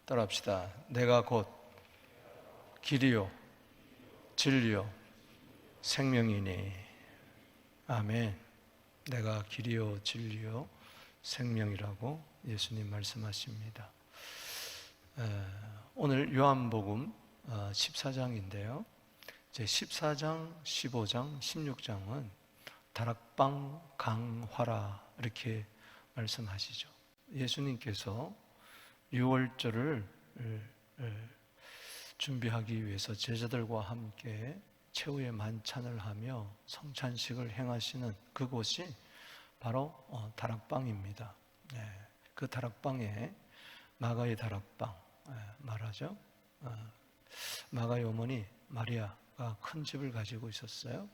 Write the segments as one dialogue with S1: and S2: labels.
S1: 따라합시다. 내가 곧 길이요 진리요 생명이니. 아멘. 내가 길이요 진리요 생명이라고 예수님 말씀하십니다. 오늘 요한복음 14장인데요. 이제 14장, 15장, 16장은 다락방 강화라 이렇게 말씀하시죠. 예수님께서 유월절을 준비하기 위해서 제자들과 함께 최후의 만찬을 하며 성찬식을 행하시는 그곳이 바로 다락방입니다. 그 다락방에 마가의 다락방 말하죠. 마가의 어머니 마리아가 큰 집을 가지고 있었어요.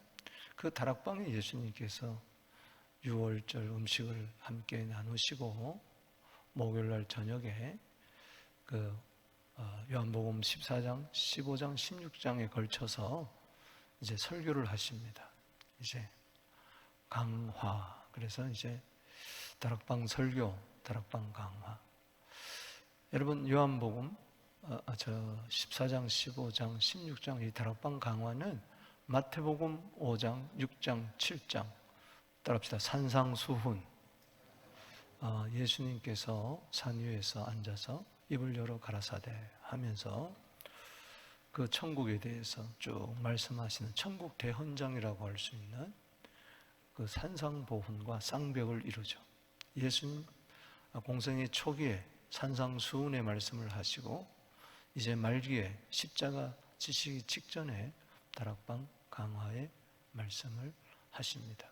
S1: 그 다락방에 예수님께서 유월절 음식을 함께 나누시고 목요일날 저녁에 그 요한복음 14장, 15장, 16장에 걸쳐서 이제 설교를 하십니다. 이제 강화. 그래서 이제 다락방 설교, 다락방 강화. 여러분 요한복음 14장, 15장, 16장 이 다락방 강화는 마태복음 5장, 6장, 7장 따라합시다. 산상수훈. 예수님께서 산 위에서 앉아서 입을 열어 가라사대 하면서 그 천국에 대해서 쭉 말씀하시는 천국 대헌장이라고 할 수 있는 그 산상보훈과 쌍벽을 이루죠. 예수님 공생의 초기에 산상수훈의 말씀을 하시고 이제 말기에 십자가 지시기 직전에 다락방 강화의 말씀을 하십니다.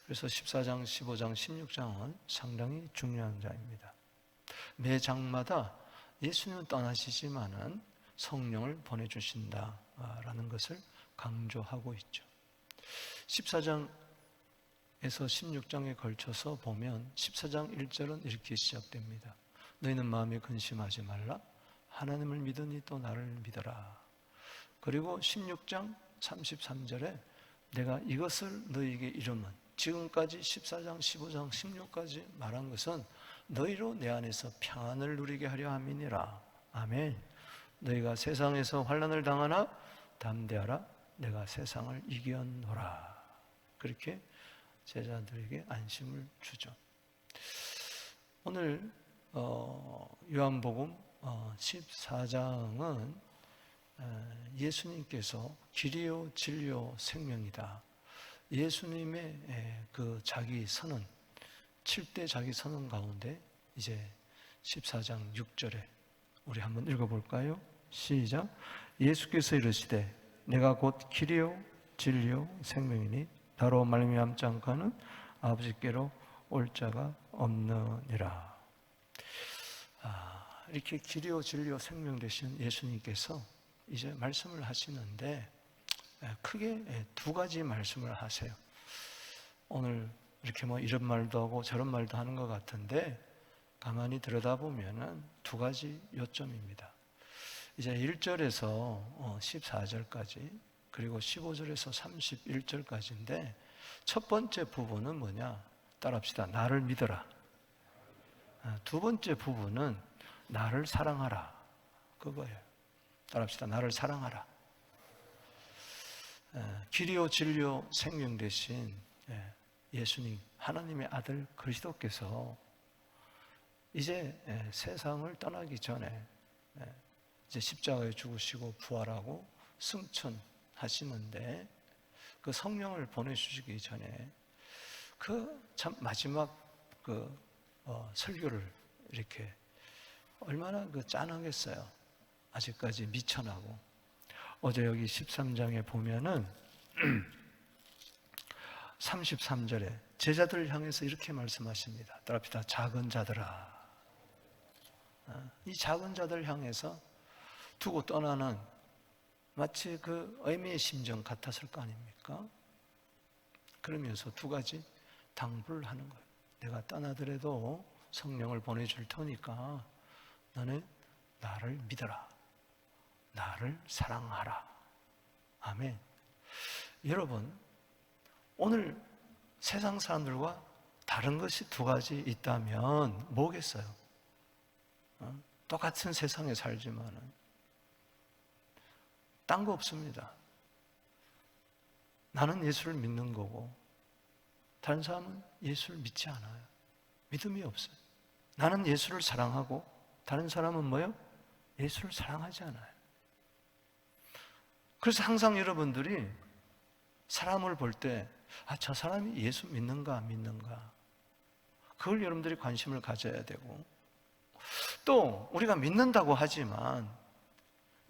S1: 그래서 14장, 15장, 16장은 상당히 중요한 장입니다. 매 장마다 예수님은 떠나시지만은 성령을 보내주신다라는 것을 강조하고 있죠. 14장에서 16장에 걸쳐서 보면 14장 1절은 이렇게 시작됩니다. 너희는 마음에 근심하지 말라. 하나님을 믿으니 또 나를 믿어라. 그리고 16장 33절에 내가 이것을 너희에게 이름은 지금까지 14장, 15장, 16까지 말한 것은 너희로 내 안에서 평안을 누리게 하려 함이니라. 아멘. 너희가 세상에서 환난을 당하나 담대하라. 내가 세상을 이겨노라. 그렇게 제자들에게 안심을 주죠. 오늘 요한복음 14장은 예수님께서 길이요 진리요 생명이다. 예수님의 그 자기 선언 7대 자기 선언 가운데 이제 14장 6절에 우리 한번 읽어볼까요? 시작. 예수께서 이르시되 내가 곧 길이요 진리요 생명이니 나로 말미암지 않고는 아버지께로 올 자가 없느니라. 이렇게 길이요 진리요 생명 되신 예수님께서 이제 말씀을 하시는데 크게 두 가지 말씀을 하세요. 오늘 이렇게 뭐 이런 말도 하고 저런 말도 하는 것 같은데 가만히 들여다보면은 두 가지 요점입니다. 이제 1절에서 14절까지 그리고 15절에서 31절까지인데 첫 번째 부분은 뭐냐? 따라합시다. 나를 믿어라. 두 번째 부분은 나를 사랑하라. 그거예요. 따라합시다. 나를 사랑하라. 길이요 진리요 생명 되신 예수님 하나님의 아들 그리스도께서 이제 세상을 떠나기 전에 이제 십자가에 죽으시고 부활하고 승천하시는데 그 성령을 보내주시기 전에 그 참 마지막 그 설교를 이렇게 얼마나 그 짠하겠어요. 아직까지 미천하고 어제 여기 13장에 보면은 33절에 제자들을 향해서 이렇게 말씀하십니다. 따라합시다. 작은 자들아. 이 작은 자들 향해서 두고 떠나는 마치 그 애매의 심정 같았을 거 아닙니까? 그러면서 두 가지 당부를 하는 거예요. 내가 떠나더라도 성령을 보내줄 테니까 너는 나를 믿어라. 나를 사랑하라. 아멘. 여러분, 오늘 세상 사람들과 다른 것이 두 가지 있다면 뭐겠어요? 똑같은 세상에 살지만은 딴 거 없습니다. 나는 예수를 믿는 거고 다른 사람은 예수를 믿지 않아요. 믿음이 없어요. 나는 예수를 사랑하고 다른 사람은 뭐요? 예수를 사랑하지 않아요. 그래서 항상 여러분들이 사람을 볼 때 저 사람이 예수 믿는가 안 믿는가 그걸 여러분들이 관심을 가져야 되고, 또 우리가 믿는다고 하지만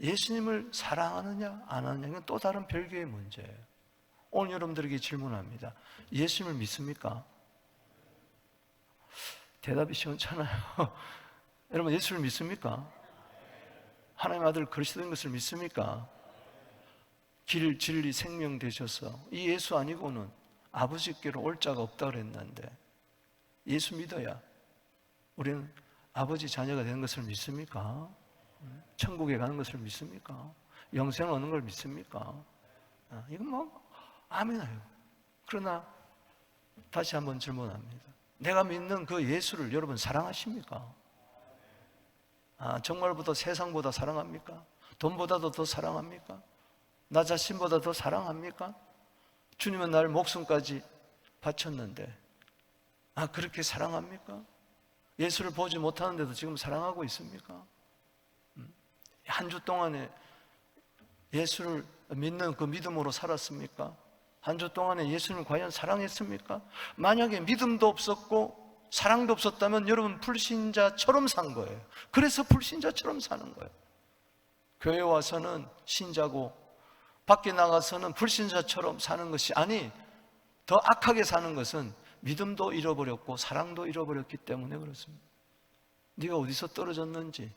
S1: 예수님을 사랑하느냐 안 하느냐 이건 또 다른 별개의 문제예요. 오늘 여러분들에게 질문합니다. 예수님을 믿습니까? 대답이 시원찮아요. 여러분 예수를 믿습니까? 하나님의 아들 그리스도인 것을 믿습니까? 길, 진리, 생명 되셔서 이 예수 아니고는 아버지께로 올 자가 없다고 그랬는데 예수 믿어야 우리는 아버지 자녀가 되는 것을 믿습니까? 천국에 가는 것을 믿습니까? 영생을 얻는 걸 믿습니까? 이건 뭐 아멘해요. 그러나 다시 한번 질문합니다. 내가 믿는 그 예수를 여러분 사랑하십니까? 정말보다 세상보다 사랑합니까? 돈보다도 더 사랑합니까? 나 자신보다 더 사랑합니까? 주님은 나를 목숨까지 바쳤는데 그렇게 사랑합니까? 예수를 보지 못하는데도 지금 사랑하고 있습니까? 한 주 동안에 예수를 믿는 그 믿음으로 살았습니까? 한 주 동안에 예수님을 과연 사랑했습니까? 만약에 믿음도 없었고 사랑도 없었다면 여러분 불신자처럼 산 거예요. 그래서 불신자처럼 사는 거예요. 교회 와서는 신자고 밖에 나가서는 불신자처럼 사는 것이 더 악하게 사는 것은 믿음도 잃어버렸고 사랑도 잃어버렸기 때문에 그렇습니다. 네가 어디서 떨어졌는지,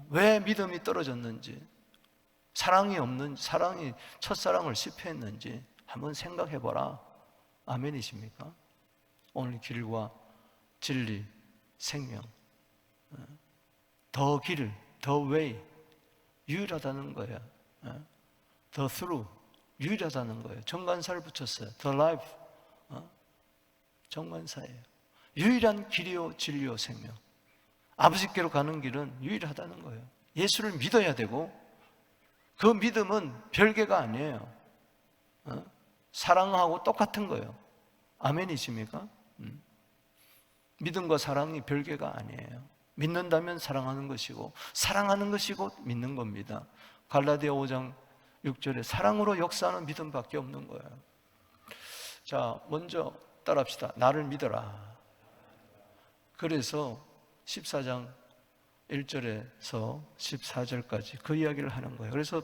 S1: 왜 믿음이 떨어졌는지, 사랑이 첫사랑을 실패했는지 한번 생각해보라. 아멘이십니까? 오늘 길과 진리, 생명, 더 길, 더 웨이, 유일하다는 거예요. 더 through, 유일하다는 거예요. 정관사를 붙였어요. The life, 정관사예요. 유일한 길이요 진리요 생명. 아버지께로 가는 길은 유일하다는 거예요. 예수를 믿어야 되고 그 믿음은 별개가 아니에요. 사랑하고 똑같은 거예요. 아멘이십니까? 믿음과 사랑이 별개가 아니에요. 믿는다면 사랑하는 것이고 사랑하는 것이 곧 믿는 겁니다. 갈라디아 5장 6절에 사랑으로 역사하는 믿음밖에 없는 거예요. 자, 먼저 따라합시다. 나를 믿어라. 그래서 14장 1절에서 14절까지 그 이야기를 하는 거예요. 그래서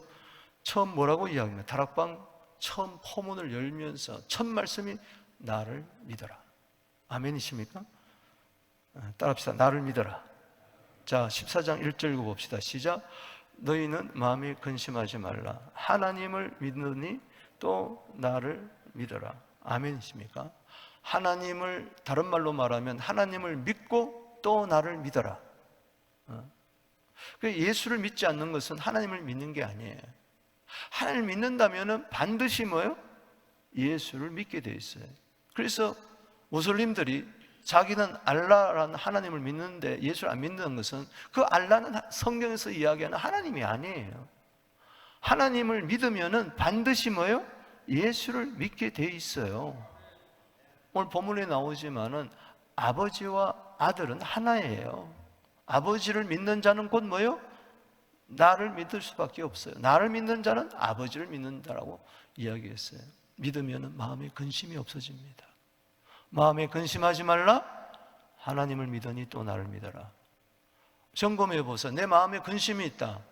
S1: 처음 뭐라고 이야기합니까? 다락방 처음 포문을 열면서 첫 말씀이 나를 믿어라. 아멘이십니까? 따라합시다. 나를 믿어라. 자, 14장 1절 읽어봅시다. 시작. 너희는 마음에 근심하지 말라. 하나님을 믿느니 또 나를 믿어라. 아멘이십니까? 하나님을, 다른 말로 말하면 하나님을 믿고 또 나를 믿어라. 예수를 믿지 않는 것은 하나님을 믿는 게 아니에요. 하나님을 믿는다면 반드시 뭐예요? 예수를 믿게 돼 있어요. 그래서 무슬림들이 자기는 알라라는 하나님을 믿는데 예수를 안 믿는 것은 그 알라는 성경에서 이야기하는 하나님이 아니에요. 하나님을 믿으면 반드시 뭐예요? 예수를 믿게 돼 있어요. 오늘 본문에 나오지만은 아버지와 아들은 하나예요. 아버지를 믿는 자는 곧 뭐예요? 나를 믿을 수밖에 없어요. 나를 믿는 자는 아버지를 믿는다라고 이야기했어요. 믿으면 마음에 근심이 없어집니다. 마음에 근심하지 말라. 하나님을 믿으니 또 나를 믿어라. 점검해 보세요. 내 마음에 근심이 있다.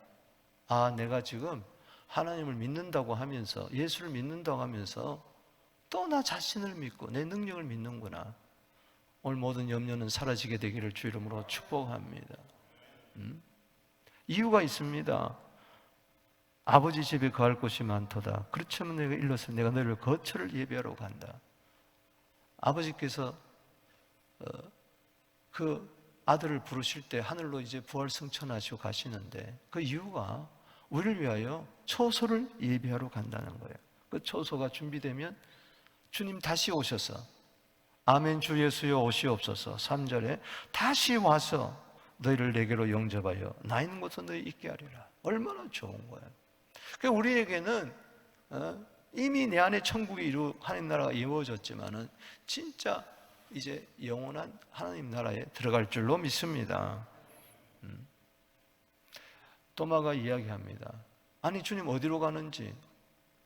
S1: 내가 지금 하나님을 믿는다고 하면서, 예수를 믿는다고 하면서 또 나 자신을 믿고 내 능력을 믿는구나. 오늘 모든 염려는 사라지게 되기를 주 이름으로 축복합니다. 이유가 있습니다. 아버지 집에 거할 곳이 많도다. 그렇지만 내가 일러서 내가 너희를 거처를 예비하러 간다. 아버지께서 그 아들을 부르실 때 하늘로 이제 부활승천하시고 가시는데 그 이유가 우리를 위하여 초소를 예비하러 간다는 거예요. 그 초소가 준비되면 주님 다시 오셔서 아멘 주 예수여 오시옵소서 3절에 다시 와서 너희를 내게로 영접하여 나 있는 곳에 너희 있게 하리라. 얼마나 좋은 거예요. 그러니까 우리에게는 이미 내 안에 천국이 하나님 나라가 이루어졌지만은 진짜 이제 영원한 하나님 나라에 들어갈 줄로 믿습니다. 도마가 이야기합니다. 아니 주님 어디로 가는지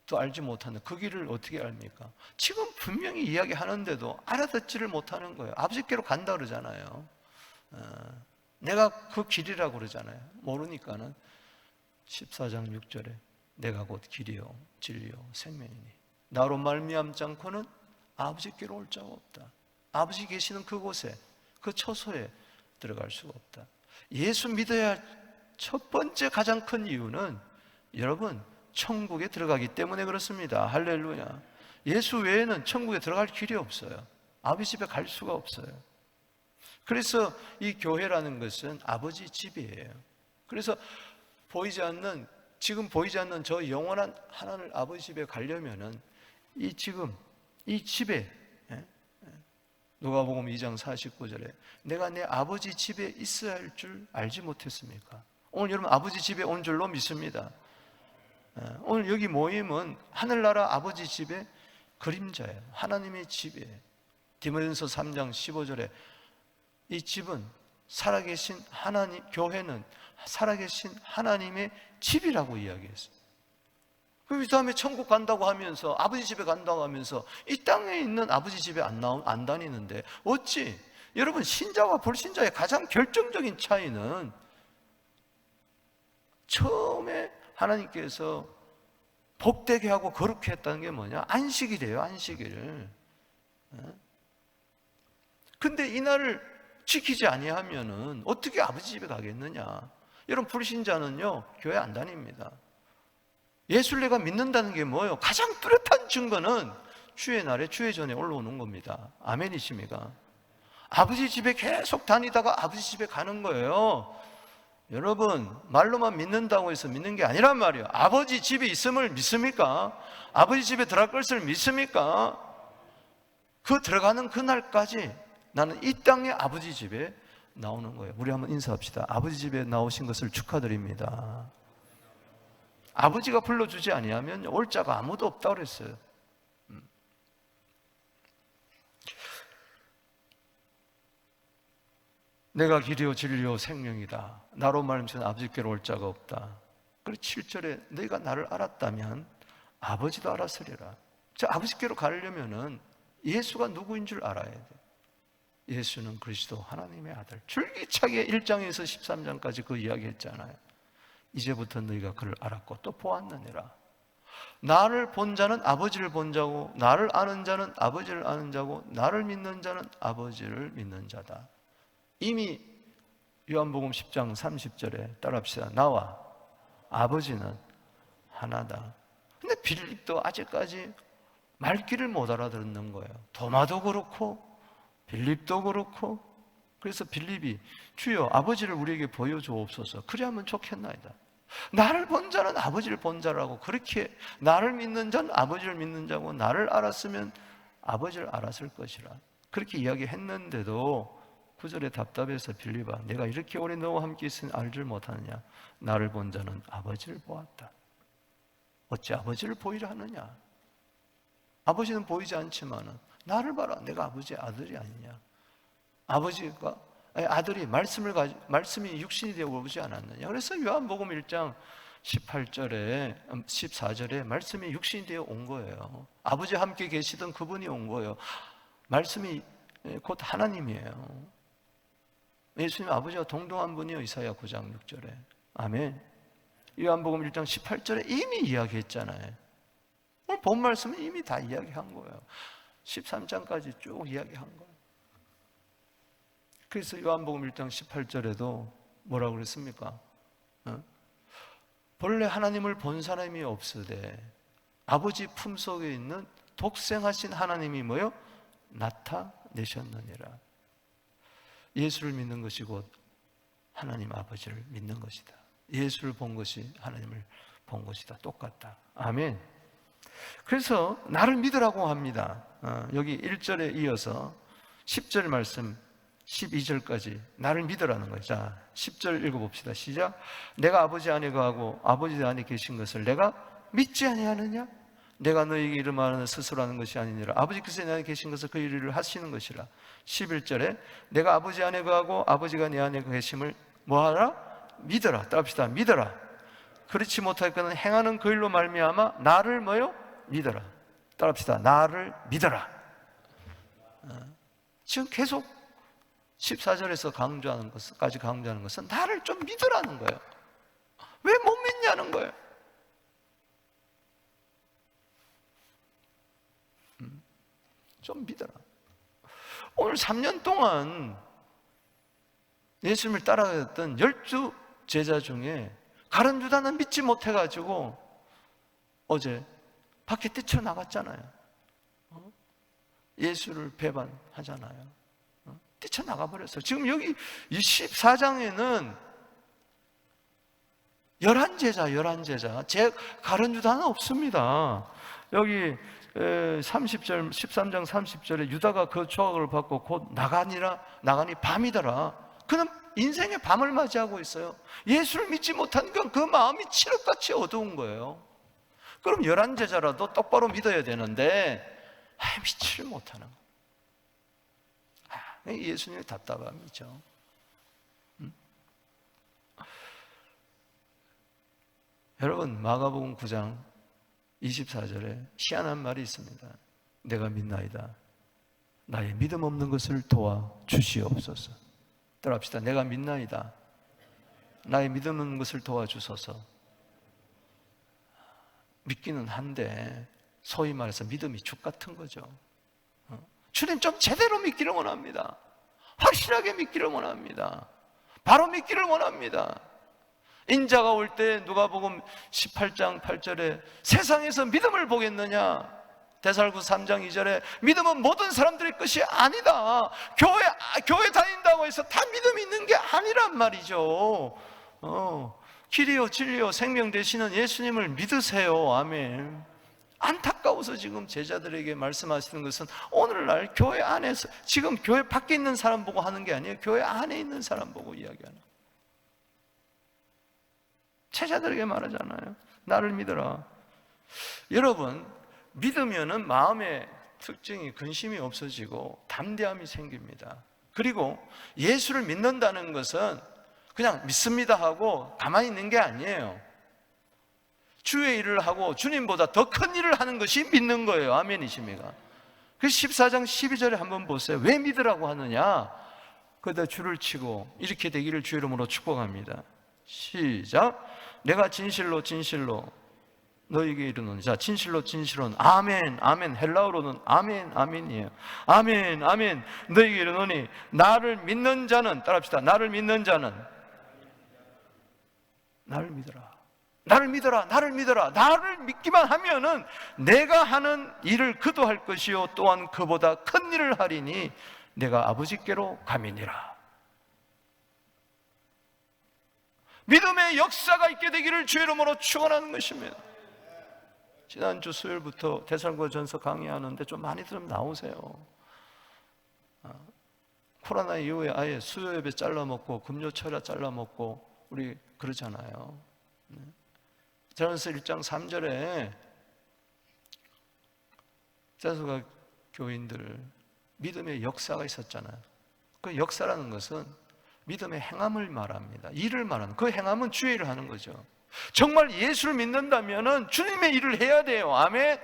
S1: 또 알지 못하는 그 길을 어떻게 압니까? 지금 분명히 이야기하는데도 알아듣지를 못하는 거예요. 아버지께로 간다 그러잖아요. 내가 그 길이라고 그러잖아요. 모르니까는 14장 6절에 내가 곧 길이요 진리요 생명이니 나로 말미암지 않고는 아버지께로 올 자가 없다. 아버지 계시는 그곳에 그 처소에 들어갈 수가 없다. 예수 믿어야 할 첫 번째 가장 큰 이유는 여러분 천국에 들어가기 때문에 그렇습니다. 할렐루야. 예수 외에는 천국에 들어갈 길이 없어요. 아버지 집에 갈 수가 없어요. 그래서 이 교회라는 것은 아버지 집이에요. 그래서 지금 보이지 않는 저 영원한 하나님 아버지 집에 가려면은 이 집에 누가복음 2장 49절에 내가 내 아버지 집에 있어야 할 줄 알지 못했습니까? 오늘 여러분 아버지 집에 온 줄로 믿습니다. 오늘 여기 모임은 하늘나라 아버지 집의 그림자예요. 하나님의 집이에요. 디모데전서 3장 15절에 이 집은 살아계신 하나님, 교회는 살아계신 하나님의 집이라고 이야기했어요. 그 다음에 천국 간다고 하면서 아버지 집에 간다고 하면서 이 땅에 있는 아버지 집에 안 다니는데 어찌 여러분 신자와 불신자의 가장 결정적인 차이는 처음에 하나님께서 복되게 하고 거룩해 했다는 게 뭐냐? 안식일이에요. 안식일. 근데 이 날을 지키지 아니하면은 어떻게 아버지 집에 가겠느냐? 여러분 불신자는요 교회 안 다닙니다. 예수를 내가 믿는다는 게 뭐예요? 가장 뚜렷한 증거는 주의 날에 주의 전에 올라오는 겁니다. 아멘이십니까? 아버지 집에 계속 다니다가 아버지 집에 가는 거예요. 여러분 말로만 믿는다고 해서 믿는 게 아니란 말이에요. 아버지 집에 있음을 믿습니까? 아버지 집에 들어갈 것을 믿습니까? 그 들어가는 그날까지 나는 이 땅의 아버지 집에 나오는 거예요. 우리 한번 인사합시다. 아버지 집에 나오신 것을 축하드립니다. 아버지가 불러주지 아니하면 올 자가 아무도 없다고 그랬어요. 내가 길이요 진리요 생명이다. 나로 말미암아 아버지께로 올 자가 없다. 그리고 7절에 너희가 나를 알았다면 아버지도 알았으리라. 아버지께로 가려면은 예수가 누구인 줄 알아야 돼. 예수는 그리스도 하나님의 아들. 줄기차게 1장에서 13장까지 그 이야기 했잖아요. 이제부터 너희가 그를 알았고 또 보았느니라. 나를 본 자는 아버지를 본 자고 나를 아는 자는 아버지를 아는 자고 나를 믿는 자는 아버지를 믿는 자다. 이미 요한복음 10장 30절에 따라합시다. 나와 아버지는 하나다. 근데 빌립도 아직까지 말귀를 못 알아듣는 거예요. 도마도 그렇고 빌립도 그렇고. 그래서 빌립이 주여 아버지를 우리에게 보여주옵소서. 그래야면 좋겠나이다. 나를 본 자는 아버지를 본 자라고, 그렇게 나를 믿는 자는 아버지를 믿는 자고 나를 알았으면 아버지를 알았을 것이라 그렇게 이야기했는데도 9절에 답답해서 빌립아 내가 이렇게 오래 너와 함께 있으니 알 줄 못하느냐? 나를 본 자는 아버지를 보았다. 어찌 아버지를 보이려 하느냐? 아버지는 보이지 않지만은 나를 봐라, 내가 아버지의 아들이 아니냐? 아들이 말씀이 육신이 되어 오지 않았느냐? 그래서 요한복음 1장 14절에 말씀이 육신이 되어 온 거예요. 아버지와 함께 계시던 그분이 온 거예요. 말씀이 곧 하나님이에요. 예수님 아버지와 동등한 분이요. 이사야 9장 6절에. 아멘. 요한복음 1장 18절에 이미 이야기했잖아요. 오늘 본 말씀은 이미 다 이야기한 거예요. 13장까지 쭉 이야기한 거예요. 그래서 요한복음 1장 18절에도 뭐라고 그랬습니까? 본래 하나님을 본 사람이 없으되 아버지 품속에 있는 독생하신 하나님이 뭐요? 나타내셨느니라. 예수를 믿는 것이 곧 하나님 아버지를 믿는 것이다. 예수를 본 것이 하나님을 본 것이다. 똑같다. 아멘. 그래서 나를 믿으라고 합니다. 여기 1절에 이어서 10절 말씀 12절까지 나를 믿으라는 거예요. 자, 10절 읽어봅시다. 시작. 내가 아버지 안에 거하고 아버지 안에 계신 것을 내가 믿지 아니하느냐? 내가 너에게 이름하는 스스로 하는 것이 아니니라. 아버지께서 내 안에 계신 것을 그 일을 하시는 것이라. 11절에 내가 아버지 안에 거하고 아버지가 내 안에 계심을 뭐하라? 믿어라. 따라합시다. 믿어라. 그렇지 못할 거는 행하는 그 일로 말미암아 나를 뭐요? 믿어라. 따라합시다. 나를 믿어라. 지금 계속 14절에서 강조하는 것은 나를 좀 믿으라는 거예요. 왜 못 믿냐는 거예요. 좀 믿어라. 오늘 3년 동안 예수님을 따라갔던 12 제자 중에 가룟 유다는 믿지 못해가지고 어제 밖에 뛰쳐나갔잖아요. 예수를 배반하잖아요. 뛰쳐나가버렸어요. 지금 여기 14장에는 11제자 가룟 유다는 없습니다. 여기 30절 13장 30절에 유다가 그 조각을 받고 곧 나가니 밤이더라. 그는 인생의 밤을 맞이하고 있어요. 예수를 믿지 못한 건 그 마음이 칠흑같이 어두운 거예요. 그럼 11제자라도 똑바로 믿어야 되는데 믿지를 못하는 거예요. 예수님의 답답함이죠. 여러분, 마가복음 9장 24절에 희한한 말이 있습니다. 내가 믿나이다. 나의 믿음 없는 것을 도와 주시옵소서. 따라합시다. 내가 믿나이다. 나의 믿음 없는 것을 도와주소서. 믿기는 한데 소위 말해서 믿음이 죽 같은 거죠. 주님 좀 제대로 믿기를 원합니다. 확실하게 믿기를 원합니다. 바로 믿기를 원합니다. 인자가 올 때 누가복음 18장 8절에 세상에서 믿음을 보겠느냐? 데살구서 3장 2절에 믿음은 모든 사람들의 것이 아니다. 교회 다닌다고 해서 다 믿음이 있는 게 아니란 말이죠. 길이요 진리요 생명 되시는 예수님을 믿으세요. 아멘. 안타까워서 지금 제자들에게 말씀하시는 것은 오늘날 교회 안에서, 지금 교회 밖에 있는 사람 보고 하는 게 아니에요. 교회 안에 있는 사람 보고 이야기하는 거예요. 제자들에게 말하잖아요. 나를 믿어라. 여러분, 믿으면은 마음의 특징이 근심이 없어지고 담대함이 생깁니다. 그리고 예수를 믿는다는 것은 그냥 믿습니다 하고 가만히 있는 게 아니에요. 주의 일을 하고 주님보다 더 큰 일을 하는 것이 믿는 거예요. 아멘이십니까? 그래서 14장 12절에 한번 보세요. 왜 믿으라고 하느냐? 그다 줄을 치고 이렇게 되기를 주의 이름으로 축복합니다. 시작. 내가 진실로 너에게 이르노니. 자, 진실로 아멘 아멘. 헬라어로는 아멘 아멘이에요. 아멘 아멘. 너에게 이르노니 나를 믿는 자는, 따라합시다. 나를 믿는 자는 나를 믿어라. 나를 믿어라. 나를 믿어라. 나를 믿기만 하면은 내가 하는 일을 그도 할 것이요 또한 그보다 큰 일을 하리니 내가 아버지께로 가미니라. 믿음의 역사가 있게 되기를 주의 이름으로 축원하는 것입니다. 지난주 수요일부터 데살로니가전서 강의하는데 좀 많이들 나오세요. 코로나 이후에 아예 수요 예배 잘라먹고 금요 철야 잘라먹고 우리 그러잖아요. 데살로니가서 1장 3절에 데살로니가 교인들 믿음의 역사가 있었잖아요. 그 역사라는 것은 믿음의 행함을 말합니다. 일을 말하는, 그 행함은 주의 일을 하는 거죠. 정말 예수를 믿는다면 주님의 일을 해야 돼요. 아멘.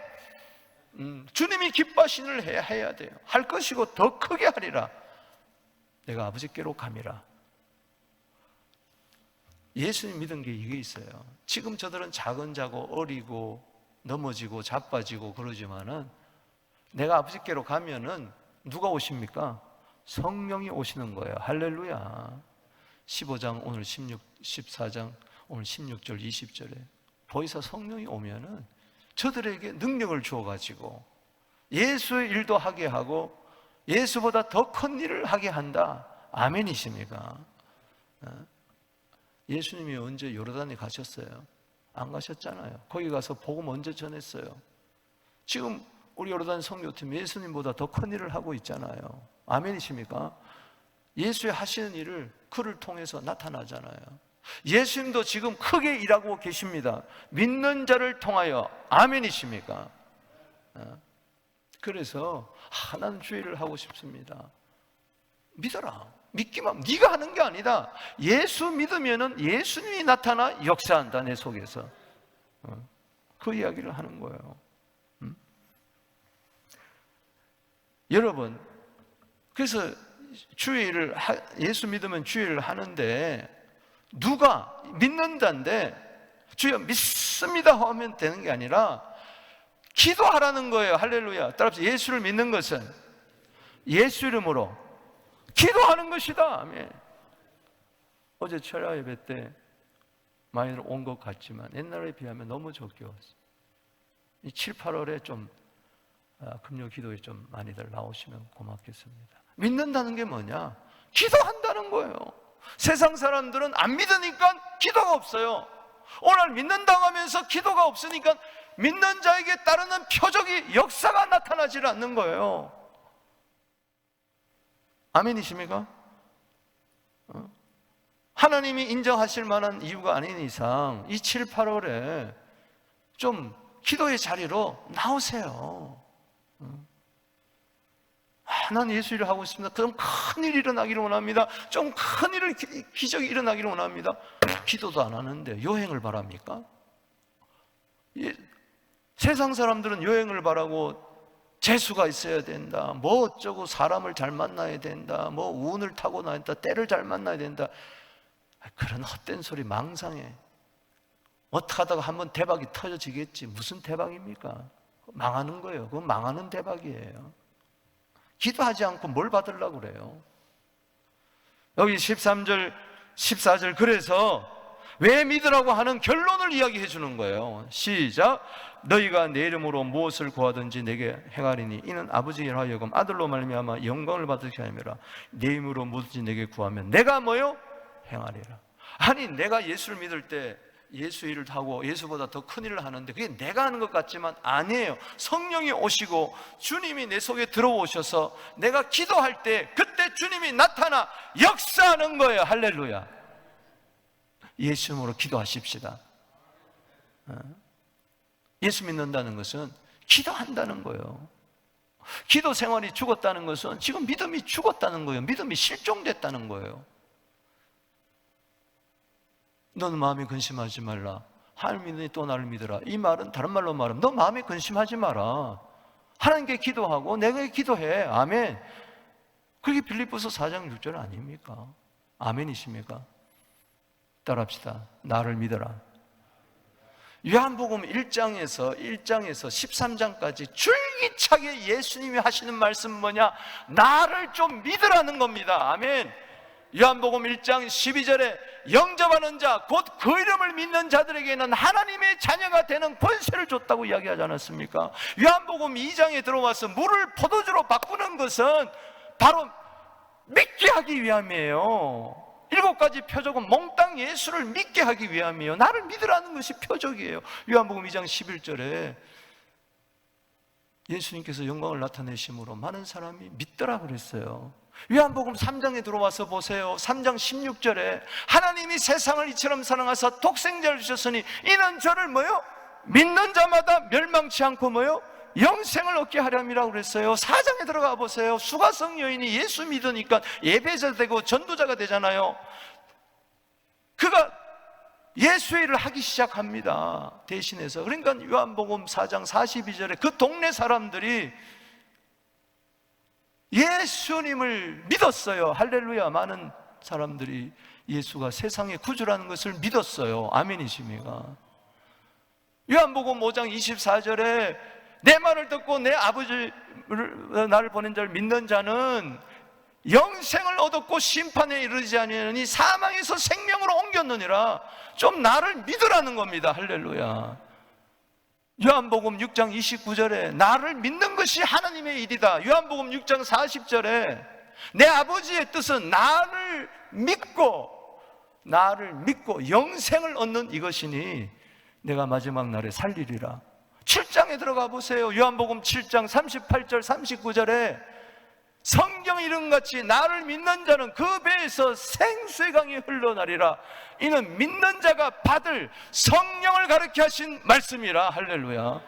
S1: 주님이 기뻐하신 일을 해야 돼요. 할 것이고 더 크게 하리라. 내가 아버지께로 가미라. 예수님 믿은 게 이게 있어요. 지금 저들은 작은 자고 어리고 넘어지고 자빠지고 그러지만은 내가 아버지께로 가면은 누가 오십니까? 성령이 오시는 거예요. 할렐루야. 15장 오늘 14장 오늘 16절 20절에 보이사 성령이 오면은 저들에게 능력을 주어가지고 예수의 일도 하게 하고 예수보다 더 큰 일을 하게 한다. 아멘이십니까? 예수님이 언제 요르단에 가셨어요? 안 가셨잖아요. 거기 가서 복음 언제 전했어요? 지금 우리 요르단 성교팀 예수님보다 더 큰 일을 하고 있잖아요. 아멘이십니까? 예수의 하시는 일을 그를 통해서 나타나잖아요. 예수님도 지금 크게 일하고 계십니다. 믿는 자를 통하여. 아멘이십니까? 그래서 나는 주의 일을 하고 싶습니다. 믿어라. 믿기만, 네가 하는 게 아니다. 예수 믿으면은 예수님이 나타나 역사한다, 내 속에서. 그 이야기를 하는 거예요. 여러분, 그래서 주의 일을, 예수 믿으면 주의 일을 하는데, 누가 믿는다는데 주여 믿습니다 하면 되는 게 아니라 기도하라는 거예요. 할렐루야. 따라서 예수를 믿는 것은 예수 이름으로 기도하는 것이다. 아멘. 어제 철야 예배 때 많이들 온 것 같지만 옛날에 비하면 너무 적게 왔어요. 이 7, 8월에 좀 금요 기도에 좀 많이들 나오시면 고맙겠습니다. 믿는다는 게 뭐냐? 기도한다는 거예요. 세상 사람들은 안 믿으니까 기도가 없어요. 오늘 믿는다고 하면서 기도가 없으니까 믿는 자에게 따르는 표적이, 역사가 나타나질 않는 거예요. 아멘이십니까? 하나님이 인정하실 만한 이유가 아닌 이상 이 7, 8월에 좀 기도의 자리로 나오세요. 난 예수 일을 하고 싶습니다. 좀 큰 일이 일어나기를 원합니다. 좀 큰 일을, 기적이 일어나기를 원합니다. 기도도 안 하는데 여행을 바랍니까? 세상 사람들은 여행을 바라고 재수가 있어야 된다, 뭐 어쩌고 사람을 잘 만나야 된다, 뭐 운을 타고나야 된다, 때를 잘 만나야 된다. 그런 헛된 소리 망상해. 어떻게 하다가 한번 대박이 터져지겠지. 무슨 대박입니까? 망하는 거예요. 그건 망하는 대박이에요. 기도하지 않고 뭘 받으려고 그래요? 여기 13절, 14절, 그래서 왜 믿으라고 하는 결론을 이야기해 주는 거예요. 시작. 너희가 내 이름으로 무엇을 구하든지 내게 행하리니 이는 아버지를 하여금 아들로 말미암아 영광을 받으시게 함이라. 내 이름으로 무엇이든지 내게 구하면 내가 뭐요? 행하리라. 아니, 내가 예수를 믿을 때 예수 일을 하고 예수보다 더 큰 일을 하는데 그게 내가 하는 것 같지만 아니에요. 성령이 오시고 주님이 내 속에 들어오셔서 내가 기도할 때 그때 주님이 나타나 역사하는 거예요. 할렐루야. 예수 이름으로 기도하십시다. 예수 믿는다는 것은 기도한다는 거예요. 기도 생활이 죽었다는 것은 지금 믿음이 죽었다는 거예요. 믿음이 실종됐다는 거예요. 너는 마음에 근심하지 말라. 하나님 믿으니 또 나를 믿으라. 이 말은 다른 말로 말하면 너 마음에 근심하지 마라. 하나님께 기도하고 내가 기도해. 아멘. 그게 빌립보서 4장 6절 아닙니까? 아멘이십니까? 따라합시다. 나를 믿어라. 요한복음 1장에서 13장까지 줄기차게 예수님이 하시는 말씀 뭐냐? 나를 좀 믿으라는 겁니다. 아멘. 요한복음 1장 12절에 영접하는 자, 곧 그 이름을 믿는 자들에게는 하나님의 자녀가 되는 권세를 줬다고 이야기하지 않았습니까? 요한복음 2장에 들어와서 물을 포도주로 바꾸는 것은 바로 믿게 하기 위함이에요. 7가지 표적은 몽땅 예수를 믿게 하기 위함이에요. 나를 믿으라는 것이 표적이에요. 요한복음 2장 11절에 예수님께서 영광을 나타내심으로 많은 사람이 믿더라 그랬어요. 요한복음 3장에 들어와서 보세요. 3장 16절에 하나님이 세상을 이처럼 사랑하사 독생자를 주셨으니 이는 저를 뭐요? 믿는 자마다 멸망치 않고 뭐요? 영생을 얻게 하렴이라고 그랬어요. 4장에 들어가 보세요. 수가성 여인이 예수 믿으니까 예배자 되고 전도자가 되잖아요. 그가 예수의 일을 하기 시작합니다. 대신해서. 그러니까 요한복음 4장 42절에 그 동네 사람들이 예수님을 믿었어요. 할렐루야. 많은 사람들이 예수가 세상의 구주라는 것을 믿었어요. 아멘이십니까? 요한복음 5장 24절에 내 말을 듣고 내 아버지 나를 보낸 자를 믿는 자는 영생을 얻었고 심판에 이르지 아니하니 사망에서 생명으로 옮겼느니라. 좀 나를 믿으라는 겁니다. 할렐루야. 요한복음 6장 29절에 나를 믿는 것이 하나님의 일이다. 요한복음 6장 40절에 내 아버지의 뜻은 나를 믿고 영생을 얻는 이것이니 내가 마지막 날에 살리리라. 7장에 들어가 보세요. 요한복음 7장 38절 39절에 성경에 이름같이 나를 믿는 자는 그 배에서 생수의 강이 흘러나리라. 이는 믿는 자가 받을 성령을 가르쳐 하신 말씀이라. 할렐루야.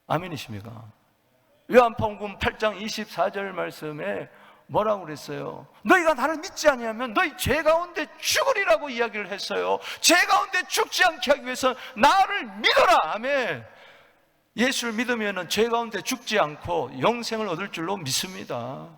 S1: 아멘이십니까? 요한복음 8장 24절 말씀에 뭐라고 그랬어요? 너희가 나를 믿지 아니하면 너희 죄 가운데 죽으리라고 이야기를 했어요. 죄 가운데 죽지 않게 하기 위해서 나를 믿어라. 아멘. 예수를 믿으면 죄 가운데 죽지 않고 영생을 얻을 줄로 믿습니다.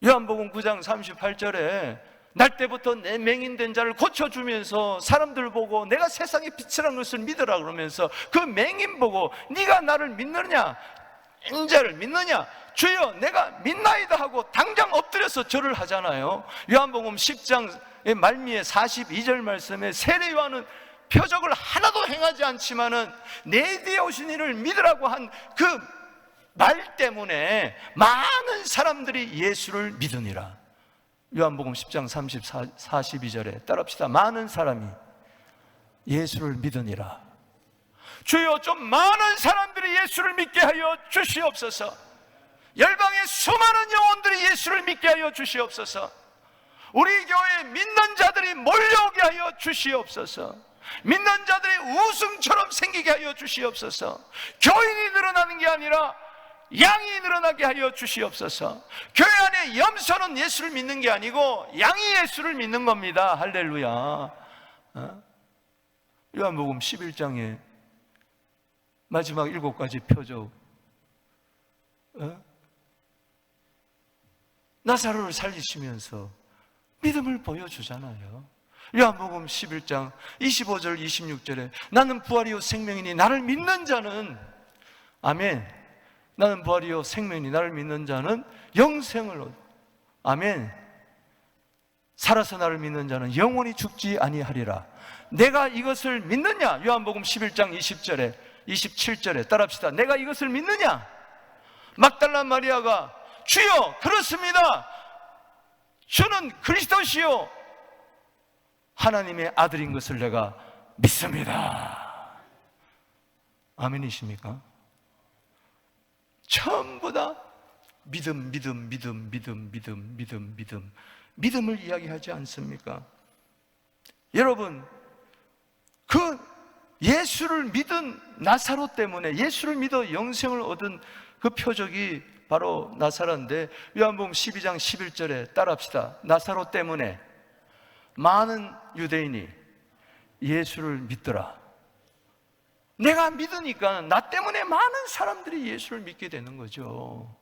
S1: 요한복음 9장 38절에 날 때부터 내 맹인된 자를 고쳐주면서 사람들 보고 내가 세상의 빛이라는 것을 믿으라 그러면서 그 맹인 보고 네가 나를 믿느냐, 인자를 믿느냐, 주여 내가 믿나이다 하고 당장 엎드려서 절을 하잖아요. 요한복음 10장 말미에 42절 말씀에 세례 요한은 표적을 하나도 행하지 않지만은 내 뒤에 오신 이를 믿으라고 한 그 말 때문에 많은 사람들이 예수를 믿으니라. 요한복음 10장 42절에 따라합시다. 많은 사람이 예수를 믿으니라. 주여 좀 많은 사람들이 예수를 믿게 하여 주시옵소서. 열방의 수많은 영혼들이 예수를 믿게 하여 주시옵소서. 우리 교회에 믿는 자들이 몰려오게 하여 주시옵소서. 믿는 자들이 우승처럼 생기게 하여 주시옵소서. 교인이 늘어나는 게 아니라 양이 늘어나게 하여 주시옵소서. 교회 안에 염소는 예수를 믿는 게 아니고 양이 예수를 믿는 겁니다. 할렐루야. 요한복음 11장에 마지막 7가지 표적, 나사로를 살리시면서 믿음을 보여주잖아요. 요한복음 11장 25절 26절에 나는 부활이요 생명이니 나를 믿는 자는, 아멘, 나는 부활이요 생명이니 나를 믿는 자는 영생을 얻어, 아멘, 살아서 나를 믿는 자는 영원히 죽지 아니하리라. 내가 이것을 믿느냐? 요한복음 11장 20절에 27절에 따라합시다. 내가 이것을 믿느냐? 막달라 마리아가 주여 그렇습니다, 주는 그리스도시요 하나님의 아들인 것을 내가 믿습니다. 아멘이십니까? 전부 다 믿음을 이야기하지 않습니까? 여러분, 그 예수를 믿은 나사로 때문에, 예수를 믿어 영생을 얻은 그 표적이 바로 나사로인데, 요한복음 12장 11절에 따라합시다. 나사로 때문에 많은 유대인이 예수를 믿더라. 내가 믿으니까 나 때문에 많은 사람들이 예수를 믿게 되는 거죠.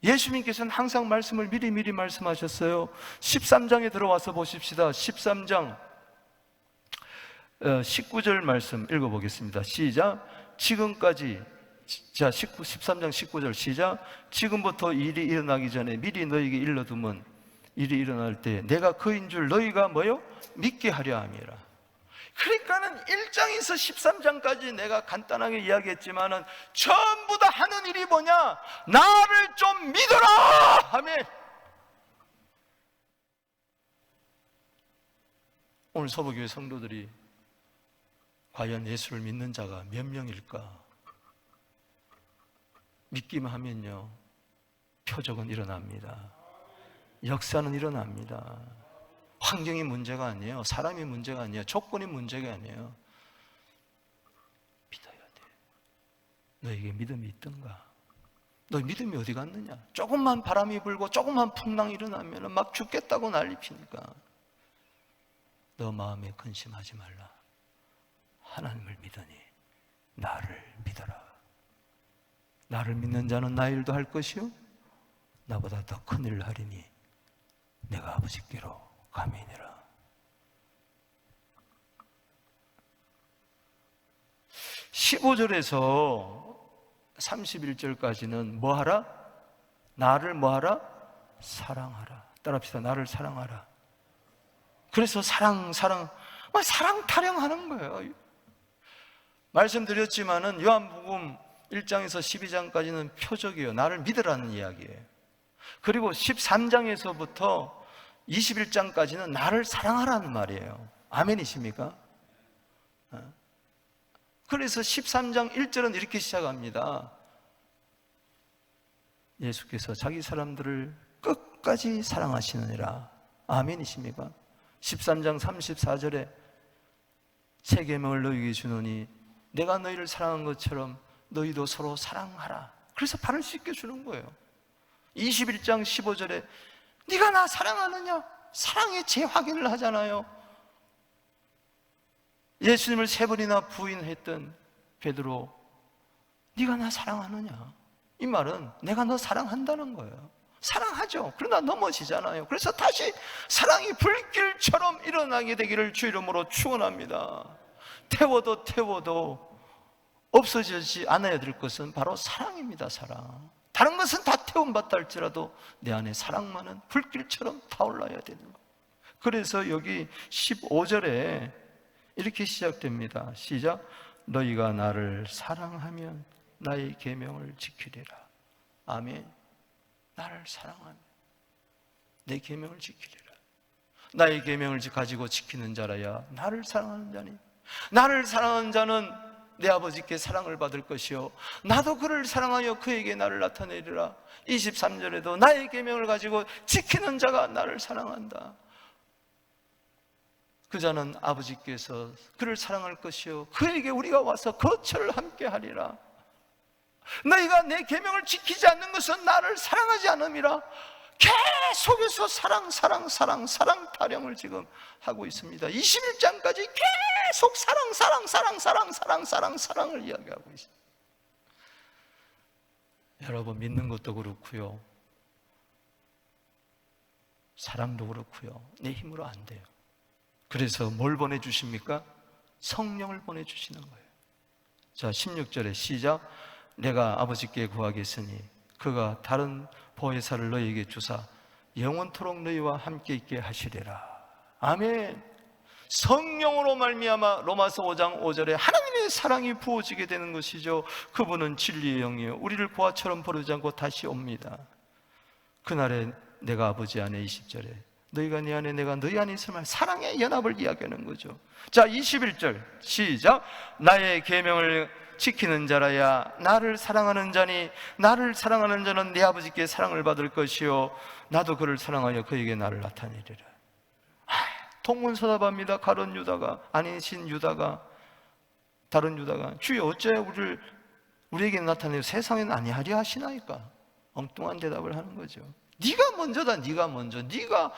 S1: 예수님께서는 항상 말씀을 미리 말씀하셨어요. 13장에 들어와서 보십시다. 13장 19절 말씀 읽어보겠습니다. 시작. 지금까지, 자 13장 19절 시작. 지금부터 일이 일어나기 전에 미리 너희에게 일러두면 일이 일어날 때 내가 그인 줄 너희가 뭐요? 믿게 하려 함이라. 그러니까는 1장에서 13장까지 내가 간단하게 이야기했지만은 전부 다 하는 일이 뭐냐? 나를 좀 믿어라 하면, 오늘 서부교회 성도들이 과연 예수를 믿는 자가 몇 명일까? 믿기만 하면요 표적은 일어납니다. 역사는 일어납니다. 환경이 문제가 아니에요. 사람이 문제가 아니에요. 조건이 문제가 아니에요. 믿어야 돼. 너에게 믿음이 있던가? 너 믿음이 어디 갔느냐? 조금만 바람이 불고 조금만 풍랑이 일어나면 막 죽겠다고 난리 피니까 너 마음에 근심하지 말라. 하나님을 믿으니 나를 믿어라. 나를 믿는 자는 나 일도 할 것이요 나보다 더 큰 일을 하리니 내가 아버지께로 가면이라. 15절에서 31절까지는 뭐하라? 나를 뭐하라? 사랑하라. 따라합시다. 나를 사랑하라. 그래서 사랑 타령하는 거예요. 말씀드렸지만은 요한복음 1장에서 12장까지는 표적이에요. 나를 믿으라는 이야기예요. 그리고 13장에서부터 21장까지는 나를 사랑하라는 말이에요. 아멘이십니까? 그래서 13장 1절은 이렇게 시작합니다. 예수께서 자기 사람들을 끝까지 사랑하시느니라. 아멘이십니까? 13장 34절에 새 계명을 너희에게 주노니 내가 너희를 사랑한 것처럼 너희도 서로 사랑하라. 그래서 발을 씻겨 주는 거예요. 21장 15절에 네가 나 사랑하느냐? 사랑의 재확인을 하잖아요. 예수님을 3번이나 부인했던 베드로, 네가 나 사랑하느냐? 이 말은 내가 너 사랑한다는 거예요. 사랑하죠. 그러나 넘어지잖아요. 그래서 다시 사랑이 불길처럼 일어나게 되기를 주 이름으로 축원합니다. 태워도 없어지지 않아야 될 것은 바로 사랑입니다. 사랑. 다른 것은 다 태움받다 할지라도 내 안에 사랑만은 불길처럼 타올라야 되는 거예요. 그래서 여기 15절에 이렇게 시작됩니다. 시작. 너희가 나를 사랑하면 나의 계명을 지키리라. 아멘. 나를 사랑하면 내 계명을 지키리라. 나의 계명을 가지고 지키는 자라야 나를 사랑하는 자니, 나를 사랑하는 자는 내 아버지께 사랑을 받을 것이요 나도 그를 사랑하여 그에게 나를 나타내리라. 23절에도 나의 계명을 가지고 지키는 자가 나를 사랑한다. 그 자는 아버지께서 그를 사랑할 것이요 그에게 우리가 와서 거처를 함께 하리라. 너희가 내 계명을 지키지 않는 것은 나를 사랑하지 않음이라. 계속해서 사랑 타령을 지금 하고 있습니다. 21장까지 계속 사랑을 이야기하고 있습니다. 여러분, 믿는 것도 그렇고요, 사랑도 그렇고요, 내 힘으로 안 돼요. 그래서 뭘 보내주십니까? 성령을 보내주시는 거예요. 자, 16절에 시작. 내가 아버지께 구하겠으니 그가 다른 보혜사를 너희에게 주사 영원토록 너희와 함께 있게 하시리라. 아멘. 성령으로 말미암아 로마서 5장 5절에 하나님의 사랑이 부어지게 되는 것이죠. 그분은 진리의 영이요 우리를 고아처럼 버리지 않고 다시 옵니다. 그날에 내가 아버지 안에 20절에 너희가 내 안에 내가 너희 안에 있을 말 사랑의 연합을 이야기하는 거죠. 자, 21절 시작. 나의 계명을 지키는 자라야 나를 사랑하는 자니 나를 사랑하는 자는 내 아버지께 사랑을 받을 것이요 나도 그를 사랑하여 그에게 나를 나타내리라. 동문서답합니다. 가론 유다가, 아니신 유다가, 다른 유다가, 주여 어째 우리에게 나타내요 세상에는 아니하리 하시나이까? 엉뚱한 대답을 하는 거죠. 네가 먼저다. 네가 먼저. 네가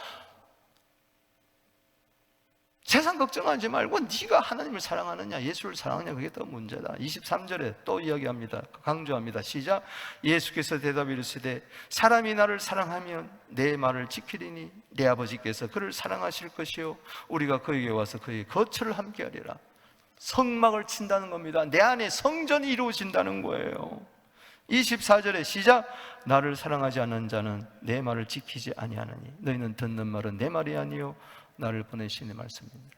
S1: 세상 걱정하지 말고 네가 하나님을 사랑하느냐 예수를 사랑하느냐 그게 더 문제다. 23절에 또 이야기합니다. 강조합니다. 시작. 예수께서 대답 이르시되 사람이 나를 사랑하면 내 말을 지키리니 내 아버지께서 그를 사랑하실 것이요 우리가 그에게 와서 그의 거처를 함께하리라. 성막을 친다는 겁니다. 내 안에 성전이 이루어진다는 거예요. 24절에 시작. 나를 사랑하지 않는 자는 내 말을 지키지 아니하느니 너희는 듣는 말은 내 말이 아니요 나를 보내신 의 말씀입니다.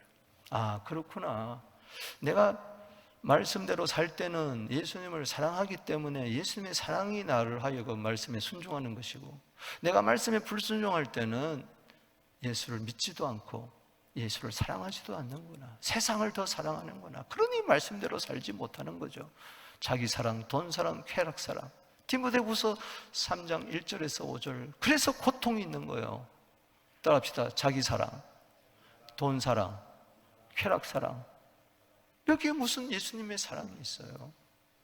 S1: 아, 그렇구나. 내가 말씀대로 살 때는 예수님을 사랑하기 때문에 예수님의 사랑이 나를 하여금 말씀에 순종하는 것이고, 내가 말씀에 불순종할 때는 예수를 믿지도 않고 예수를 사랑하지도 않는구나. 세상을 더 사랑하는구나. 그러니 말씀대로 살지 못하는 거죠. 자기 사랑, 돈 사랑, 쾌락 사랑. 디모데후서 3장 1절에서 5절. 그래서 고통이 있는 거예요. 따라합시다. 자기 사랑, 돈 사랑, 쾌락 사랑. 여기에 무슨 예수님의 사랑이 있어요?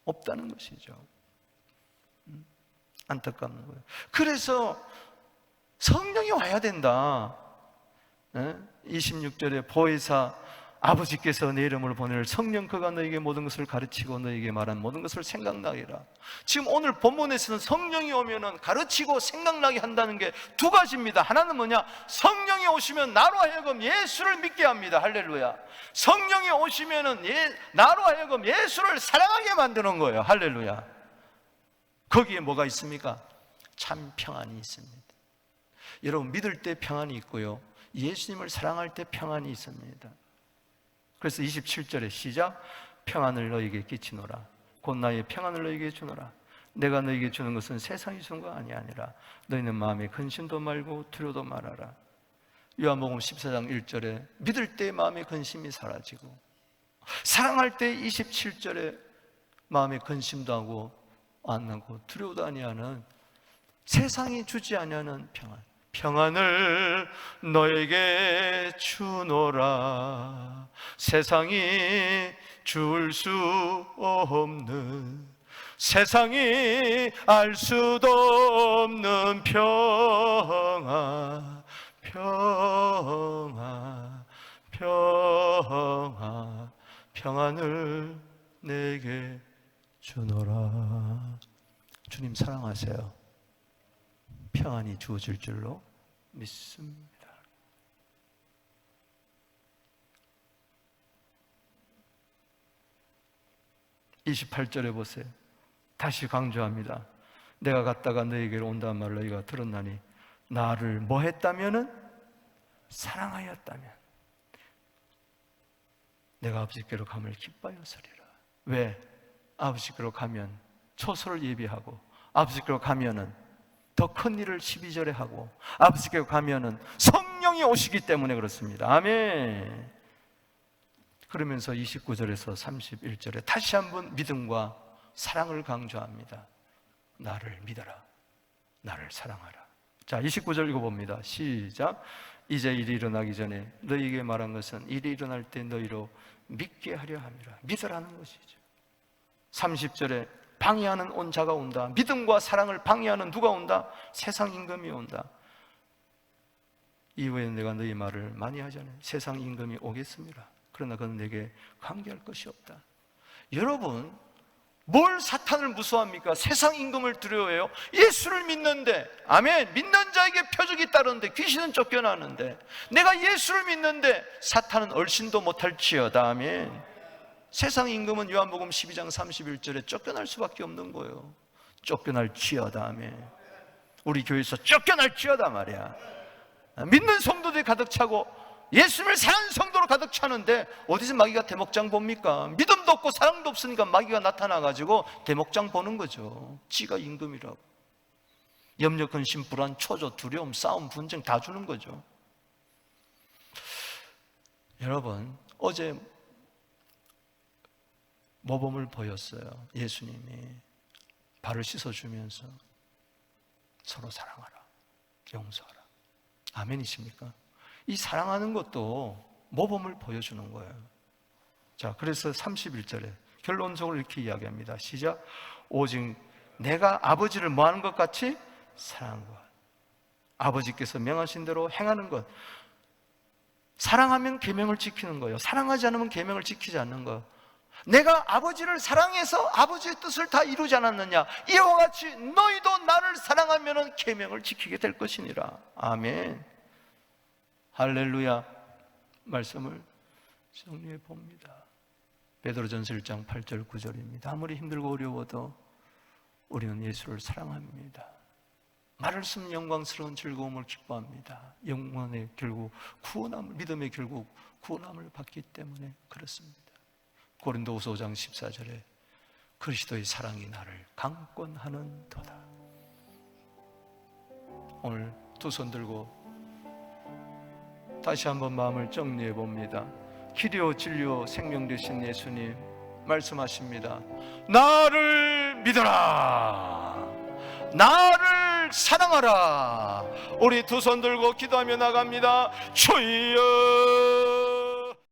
S1: 없다는 것이죠. 안타까운 거예요. 그래서 성령이 와야 된다. 26절에 보혜사 아버지께서 내 이름을 보낼 성령 그가 너에게 모든 것을 가르치고 너에게 말한 모든 것을 생각나게 하라. 지금 오늘 본문에서는 성령이 오면은 가르치고 생각나게 한다는 게 두 가지입니다. 하나는 뭐냐? 성령이 오시면 나로 하여금 예수를 믿게 합니다. 할렐루야. 성령이 오시면은 나로 하여금 예수를 사랑하게 만드는 거예요. 할렐루야. 거기에 뭐가 있습니까? 참 평안이 있습니다. 여러분, 믿을 때 평안이 있고요, 예수님을 사랑할 때 평안이 있습니다. 그래서 27절에 시작. 평안을 너에게 끼치노라. 곧 나의 평안을 너에게 주노라. 내가 너에게 주는 것은 세상이 주는 거 아니라 너희는 마음에 근심도 말고 두려워도 말아라. 요한복음 14장 1절에 믿을 때 마음의 근심이 사라지고 사랑할 때 27절에 마음에 근심도 하고 안 하고 두려워도 아니하는, 세상이 주지 아니하는 평안, 평안을 너에게 주노라. 세상이 줄 수 없는, 세상이 알 수도 없는 평안, 평안, 평안, 평안을 내게 주노라. 주님 사랑하세요. 평안이 주어질 줄로 믿습니다. (28절에) 보세요. 다시 강조합니다. 내가 갔다가 너에게로 온다는 말을 너희가 들었나니 나를 뭐 했다면은? 사랑하였다면 내가 아버지께로 감을 기뻐하였으리라. 왜? 아버지께로 가면 초소를 예비하고, 아버지께로 가면은 더 큰 일을 12절에 하고, 아버지께로 가면은 성령이 오시기 때문에 그렇습니다. 아멘. 그러면서 29절에서 31절에 다시 한번 믿음과 사랑을 강조합니다. 나를 믿어라, 나를 사랑하라. 자, 29절 읽어봅니다. 시작. 이제 일이 일어나기 전에 너희에게 말한 것은 일이 일어날 때 너희로 믿게 하려 함이라. 믿으라는 것이죠. 30절에 방해하는 온 자가 온다. 믿음과 사랑을 방해하는 누가 온다? 세상 임금이 온다. 이후에 내가 너희 말을 많이 하잖아요. 세상 임금이 오겠습니다. 그러나 그는 내게 관계할 것이 없다. 여러분, 뭘 사탄을 무서워합니까? 세상 임금을 두려워해요? 예수를 믿는데, 아멘, 믿는 자에게 표적이 따르는데 귀신은 쫓겨나는데, 내가 예수를 믿는데 사탄은 얼씬도 못할지어다. 아멘. 세상 임금은 요한복음 12장 31절에 쫓겨날 수밖에 없는 거예요. 쫓겨날지어다. 아멘. 우리 교회에서 쫓겨날지어다 말이야. 믿는 성도들이 가득 차고 예수님을 사랑하는 성도로 가득 차는데 어디서 마귀가 대목장 봅니까? 믿음도 없고 사랑도 없으니까 마귀가 나타나가지고 대목장 보는 거죠. 지가 임금이라고. 염려, 근심, 불안, 초조, 두려움, 싸움, 분쟁 다 주는 거죠. 여러분, 어제 모범을 보였어요. 예수님이 발을 씻어주면서 서로 사랑하라, 용서하라. 아멘이십니까? 이 사랑하는 것도 모범을 보여주는 거예요. 자, 그래서 31절에 결론적으로 이렇게 이야기합니다. 시작. 오직 내가 아버지를 뭐하는 것 같이 사랑한 것, 아버지께서 명하신 대로 행하는 것. 사랑하면 계명을 지키는 거예요. 사랑하지 않으면 계명을 지키지 않는 거예요. 내가 아버지를 사랑해서 아버지의 뜻을 다 이루지 않았느냐? 이와 같이 너희도 나를 사랑하면 계명을 지키게 될 것이니라. 아멘. 할렐루야. 말씀을 정리해 봅니다. 베드로전서 1장 8절 9절입니다. 아무리 힘들고 어려워도 우리는 예수를 사랑합니다. 말씀 영광스러운 즐거움을 기뻐합니다. 영원의 결국 구원함을, 믿음의 결국 구원함을 받기 때문에 그렇습니다. 고린도후서 5장 14절에 그리스도의 사랑이 나를 강권하는 도다. 오늘 두 손 들고 다시 한번 마음을 정리해 봅니다. 길이요 진리요 생명 되신 예수님 말씀하십니다. 나를 믿어라, 나를 사랑하라. 우리 두 손 들고 기도하며 나갑니다. 주여